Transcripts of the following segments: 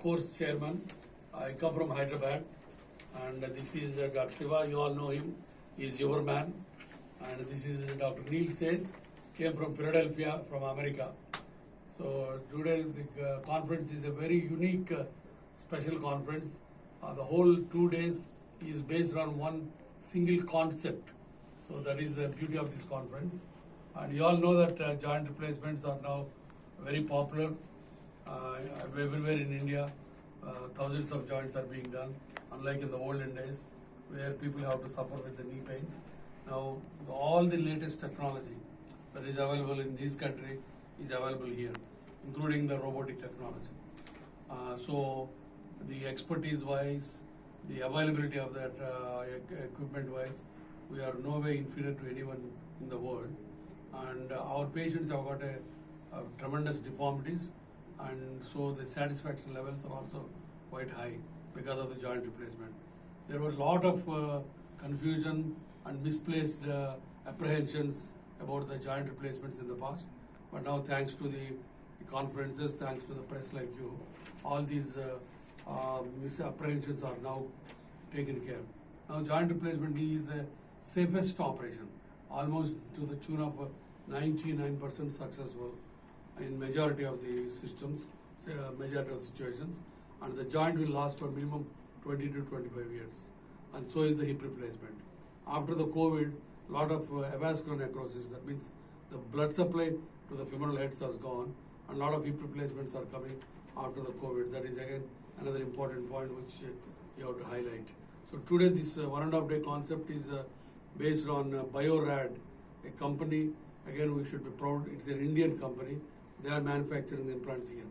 course chairman. I come from Hyderabad, and this is Dr. Shiva. You all know him. He is your man. And this is Dr. Neil Seth. Came from Philadelphia, from America. So today the conference is a very unique, special conference. The whole 2 days is based on one single concept. So that is the beauty of this conference. And you all know that joint replacements are now very popular everywhere in India. Thousands of joints are being done, unlike in the olden days where people have to suffer with the knee pains. Now all the latest technology that is available in this country is available here, including the robotic technology. So the expertise wise, the availability of that equipment wise, we are no way inferior to anyone in the world. And our patients have got a tremendous deformities, and so the satisfaction levels are also quite high because of the joint replacement. There were a lot of confusion and misplaced apprehensions about the joint replacements in the past, but now thanks to the conferences, thanks to the press like you, all these misapprehensions are now taken care. Now joint replacement is the safest operation, almost to the tune of 99% successful in majority of the systems, majority of situations, and the joint will last for minimum 20 to 25 years, and so is the hip replacement. After the COVID, lot of avascular necrosis, that means the blood supply to the femoral heads has gone, and a lot of hip replacements are coming after the COVID. That is again another important point which you have to highlight. So today this 1.5 day concept is based on Biorad, a company. Again, we should be proud, it's an Indian company. They are manufacturing the implants here.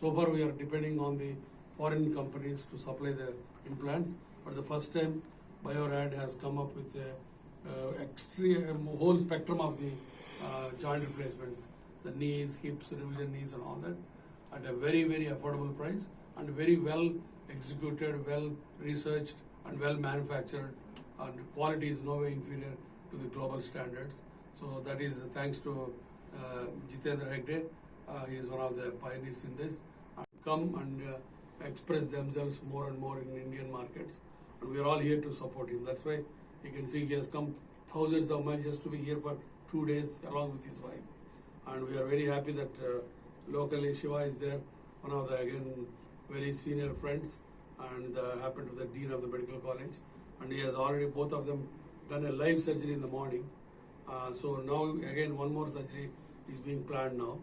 So far we are depending on the foreign companies to supply the implants, but the first time Biorad has come up with a extreme whole spectrum of the joint replacements, the knees, hips, revision knees and all that, at a very, very affordable price and very well executed, well researched and well manufactured, and quality is no way inferior to the global standards. So that is thanks to Jitendra Hegde. He is one of the pioneers in this. Come and express themselves more and more in Indian markets, and we are all here to support him. That's why you can see he has come thousands of miles just to be here for 2 days along with his wife. And we are very happy that locally Shiva is there, one of the again very senior friends, and happened to be the dean of the medical college, and he has already both of them done a live surgery in the morning. So now again one more surgery is being planned now.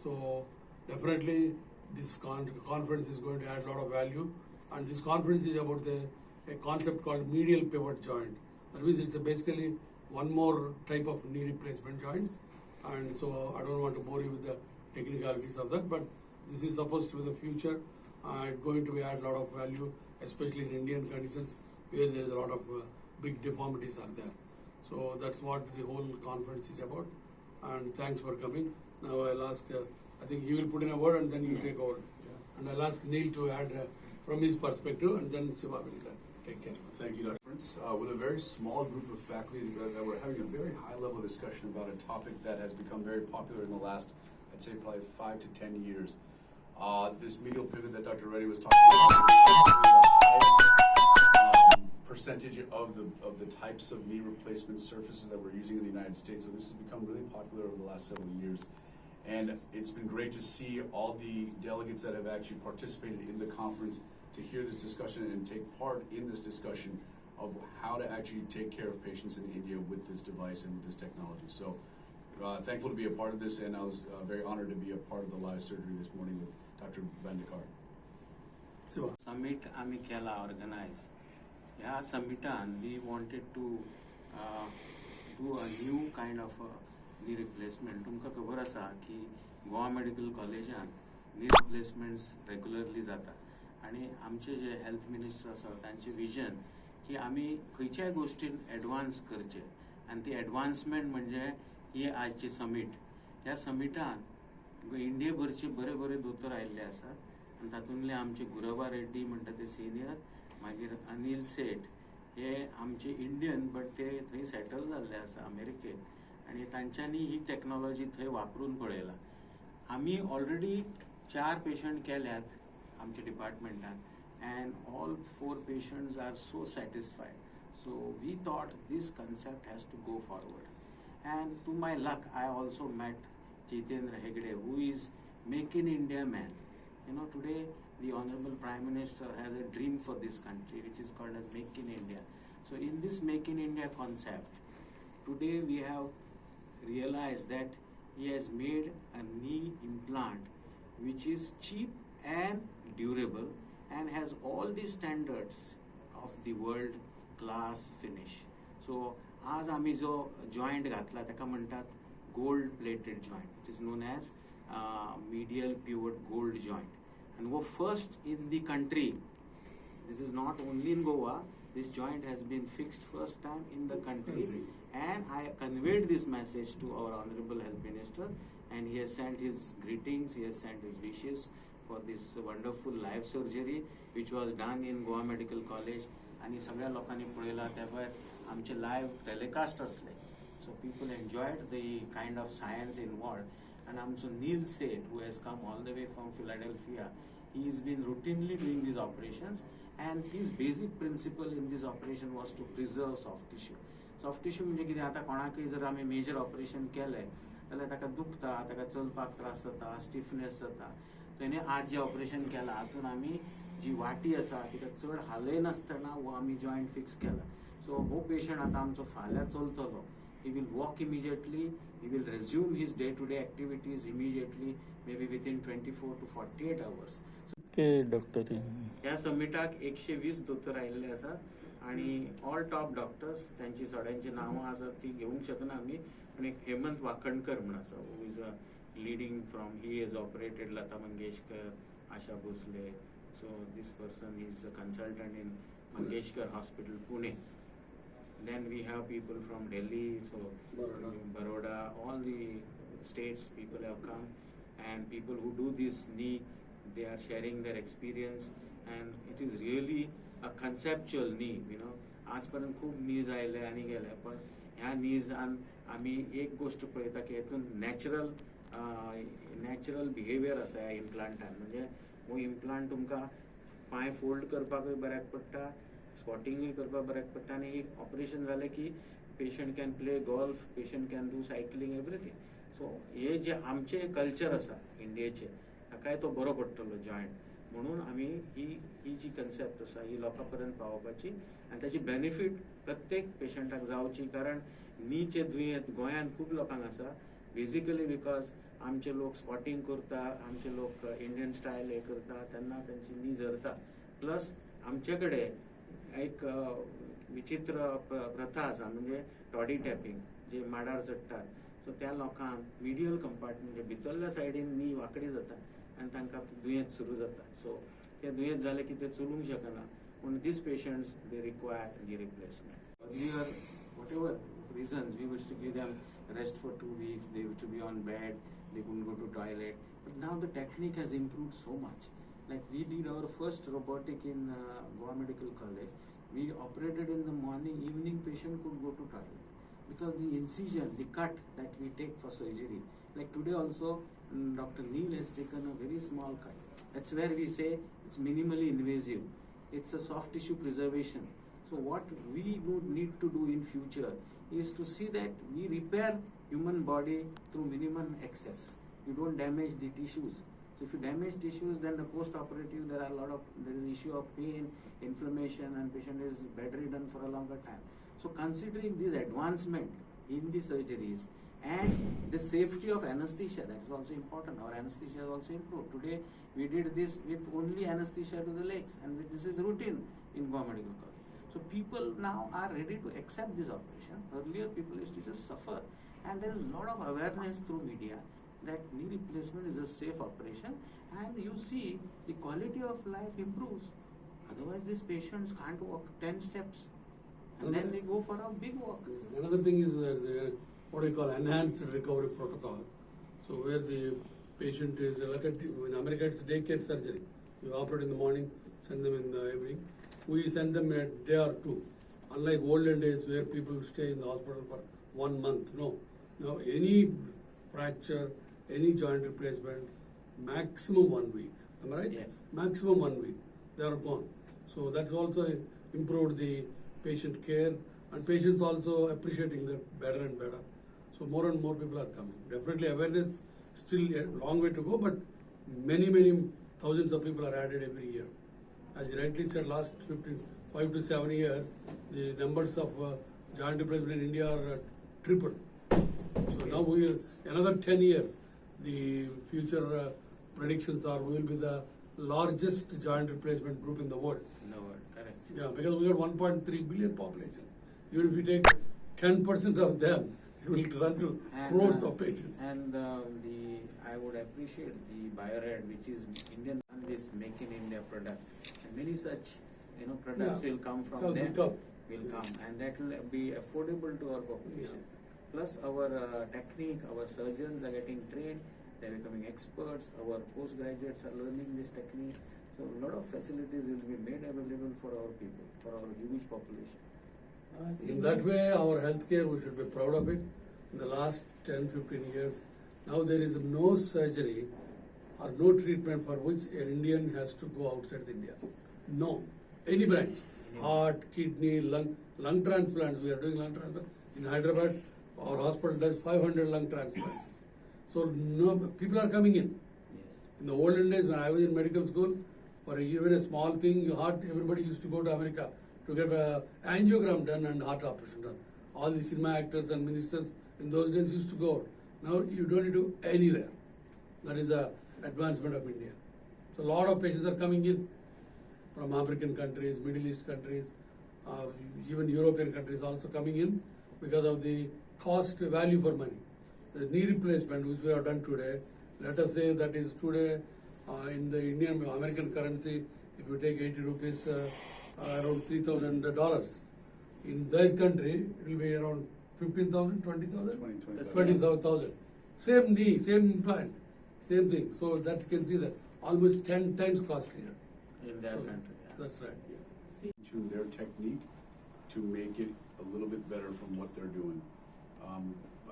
So definitely this conference is going to add a lot of value, and this conference is about a concept called medial pivot joint. That means it's basically one more type of knee replacement joints, and so I don't want to bore you with the technicalities of that, but this is supposed to be the future. It's going to be add a lot of value, especially in Indian conditions where there is a lot of big deformities are there. So that's what the whole conference is about, and thanks for coming. Now I'll ask, I think he will put in a word and then you take over. Yeah. And I'll ask Neil to add from his perspective, and then Shiva will take care. Thank you, Dr. Prince. With a very small group of faculty that we're having a very high-level discussion about a topic that has become very popular in the last, I'd say, probably 5 to 10 years. This medial pivot that Dr. Reddy was talking about is probably the highest percentage of the types of knee replacement surfaces that we're using in the United States. So this has become really popular over the last several years. And it's been great to see all the delegates that have actually participated in the conference to hear this discussion and take part in this discussion of how to actually take care of patients in India with this device and with this technology. So thankful to be a part of this, and I was very honored to be a part of the live surgery this morning with Dr. Bandekar. Summit आम्ही केला organize. ह्या summitan we wanted to do a new kind of knee replacement. तुमका खबर आसा की Goa medical कॉलेजान knee replacements regularly जाता, आणि आमचे जे हेल्थ मिनिस्टर आसा तांचे विजन की आम्ही खंयच्याय गोष्टीन एडवान्स करचे, आणि ती एडवान्समेंट म्हणजे ही आजची समिट. ह्या समिटान इंडियाभरचे बरे बरे दोतोर आयिल्ले आसात, आणि तातूंतले आमचे गुरबा रेड्डी म्हणटा ते सिनियर, मागीर अनिल सेठ हे आमचे इंडियन बट ते थंय सेटल जाल्ले आसा अमेरिकेन, आणि तांच्यांनी ही टेक्नॉलॉजी थंय वापरून पळयला. आम्ही ऑलरेडी 4 पेशंट केल्यात आमच्या डिपार्टमेंटान and all 4 patients are so satisfied. So we thought this concept has to go forward. And to my luck, I also met Jitendra Hegde, who is Make in India man. You know, today the Honorable Prime Minister has a dream for this country, which is called as Make in India. So in this Make in India concept, today we have realized that he has made a knee implant which is cheap and durable and has all the standards of the world class finish. So आज आम्ही जो joint घातला ताका म्हणटात gold plated joint. It is known as medial pivot gold joint, and वो first in the country. This is not only in Goa. This joint has been fixed first time in the country, and I conveyed this message to our Honorable Health Minister, and he has sent his greetings, he has sent his wishes for this wonderful live surgery which was done in Goa Medical College. आणि सगळ्या लोकांनी पळयला त्या भायर आमचे live telecast असले. So people enjoyed the kind of science involved. आणि आमचो Neel Seth who has come all the way from Philadelphia, he is been routinely doing these operations, and his basic principle in this operation was to preserve soft tissue. Soft tissue म्हणजे कितें, आतां कोणाकय जर आमी major operation केलें जाल्यार ताका दुखता, ताका चलपाक त्रास जाता, स्टिफनेस जाता. तेणे आज जे ऑपरेशन केलां हातून आमी जी वाटी आसा तिका चड हालय नासतना हो आमी जॉईंट फिक्स केला. सो हो पेशंट आतां आमचो फाल्यां चलतलो. He will walk immediately, he will resume his day to day activities immediately, may be within 24 to 48 hours. Doctor ह्या समिटाक 120 दोतोर आयिल्ले आसात आणि ऑल टॉप डॉक्टर्स. त्यांची सगळ्यांची नांवां आसात ती घेवंक शकना आमी, पण एक हेमंत वाकणकर म्हण आसा, who is a leading from, he has operated Lata Mangeshkar, Asha Bhosle. So this person is a consultant in Mangeshkar Hospital, Pune. Then we have people from Delhi, so Baroda, all the states people have come, and people who do this knee, they are sharing their experience, and it is really a conceptual knee. You know, आजपर्यंत खूप नीज आयले आनी गेले, पण ह्या नीज आमी एक गोष्ट पळयता की हेतून नॅचरल बिहेवियर आसा ह्या इम्प्लांटान. म्हणजे हो इम्प्लांट तुमकां पांय फोल्ड करपाकूय बऱ्याक पडटा, स्पॉटिंगूय करपाक बऱ्याक पडटा, आनी ही ऑपरेशन जालें की patient can play golf, patient can do cycling, everything. So हे जे आमचे कल्चर आसा इंडियेचे, ताकाय तो बरो पडटलो जॉईंट. म्हणून आमी ही जी कन्सेप्ट आसा ही लोकां पर्यंत पावोवपाची आनी ताची बेनिफीट प्रत्येक पेशंटाक जावची. कारण नीचे दुयेंत गोंयांत खूब लोकांक आसा, बेसिकली बिकॉज आमचे लोक स्पॉटिंग करता, आमचे लोक इंडियन स्टायल हे करता, तेन्ना तांची नी झरता. प्लस आमचे कडेन एक विचित्र प्रथा आसा, म्हणजे टॉडी टॅपिंग, जे माडार चडटात. सो त्या लोकांक मिडियल कंपार्टमेंट, म्हणजे भितरल्या सायडीन नी वांकडी जाता आनी तांकां दुयेंत सुरू जाता. सो ते दुयेंत जालें की ते चलूंक शकना. म्हणून this patients they require the replacement. Earlier whatever reasons, we used to give them rest for 2 weeks, they used to be on bed, they couldn't go to toilet. But now the technique has improved so much. Like we did our first robotic in Goa Medical College. We operated in the morning, evening patient could go to toilet. Because the incision, the cut that we take for surgery, like today also Dr. Neil has taken a very small cut. That's where we say it's minimally invasive. It's a soft tissue preservation. So what we would need to do in future is to see that we repair human body through minimum excess. You don't damage the tissues. So if you damage tissues, then the post-operative there is issue of pain, inflammation, and patient is bedridden for a longer time. So considering this advancement in the surgeries and the safety of anesthesia, that is also important. Our anesthesia has also improved. Today we did this with only anesthesia to the legs, and this is routine in Goa Medical College. So people now are ready to accept this operation. Earlier people used to just suffer, and there is a lot of awareness through media that knee replacement is a safe operation, and you see the quality of life improves. Otherwise these patients can't walk 10 steps and then they go for a big walk. Another thing is what we call enhanced recovery protocol. So where the patient is like in America it's daycare surgery. You operate in the morning, send them in the evening. We send them a day or two. Unlike olden days where people stay in the hospital for 1 month. No. Now any fracture, any joint replacement, maximum 1 week. Am I right? Yes. Maximum 1 week. They are gone. So that's also improved the patient care, and patients also appreciating that better and better. So more and more people are coming. Definitely awareness still a long way to go, but many thousands of people are added every year. As you rightly said, last 5 to 7 years, the numbers of joint replacement in India are tripled. So now another 10 years, the future predictions are we will be the largest joint replacement group in the world. No word, correct. Yeah, because we got 1.3 billion population. Even if we take 10% of them, it will run to crores of patients. And I would appreciate the Biored, which is Indian, and this Make in India product. And many such, products Yeah. will come from Will them. come. Will come, and that will be affordable to our population. Plus, our technique, our surgeons are getting trained. They're becoming experts. Our postgraduates are learning this technique. So, a lot of facilities will be made available for our people, for our huge population. In that way, our healthcare, we should be proud of it. In the last 10, 15 years, now there is no surgery or no treatment for which an Indian has to go outside India. No. Any branch. Heart, kidney, lung transplants. We are doing lung transplants. In Hyderabad, our hospital does 500 lung transplants. So no, people are coming in. Yes. In the olden days, when I was in medical school, for even a small thing, heart, everybody used to go to America to get an angiogram done and heart operation done. All the cinema actors and ministers in those days used to go. Now you don't need to anywhere. That is the advancement of India. So a lot of patients are coming in from African countries, Middle East countries, even European countries also coming in because of the cost value for money. The knee replacement which we have done today, let us say that is today in the Indian American currency, if you take 80 rupees, around $3,000. In that country, it will be around 15,000, 20,000? 20,000. Same knee, same implant, same thing. So that you can see that almost 10 times costlier. In their country. Yeah. That's right. Yeah. To their technique to make it a little bit better from what they're doing.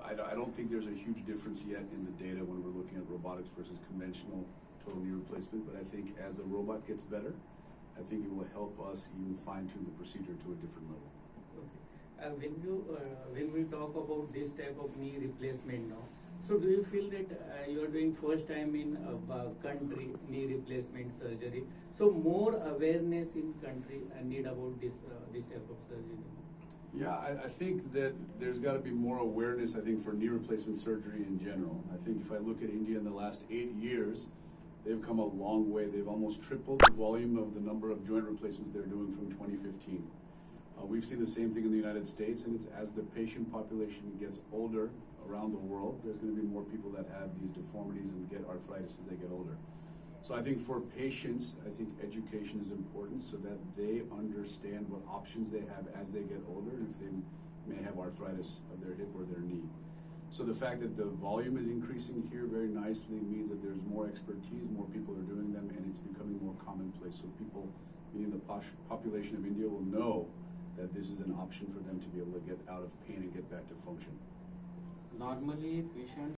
I don't think there's a huge difference yet in the data when we're looking at robotics versus conventional total knee replacement, but I think as the robot gets better, I think it will help us even fine tune the procedure to a different level. Okay. When we talk about this type of knee replacement now, so do you feel that you are doing first time in country knee replacement surgery? So more awareness in country need about this type of surgery. Yeah, I think that there's got to be more awareness, I think, for knee replacement surgery in general. I think if I look at India in the last 8 years, they've come a long way. They've almost tripled the volume of the number of joint replacements they're doing from 2015. We've seen the same thing in the United States, and it's as the patient population gets older around the world, there's going to be more people that have these deformities and get arthritis as they get older. So I think for patients, I think education is important so that they understand what options they have as they get older and if they may have arthritis of their hip or their knee. So the fact that the volume is increasing here very nicely means that there's more expertise, more people are doing them, and it's becoming more commonplace. So people, meaning the population of India, will know that this is an option for them to be able to get out of pain and get back to function. Normally, patients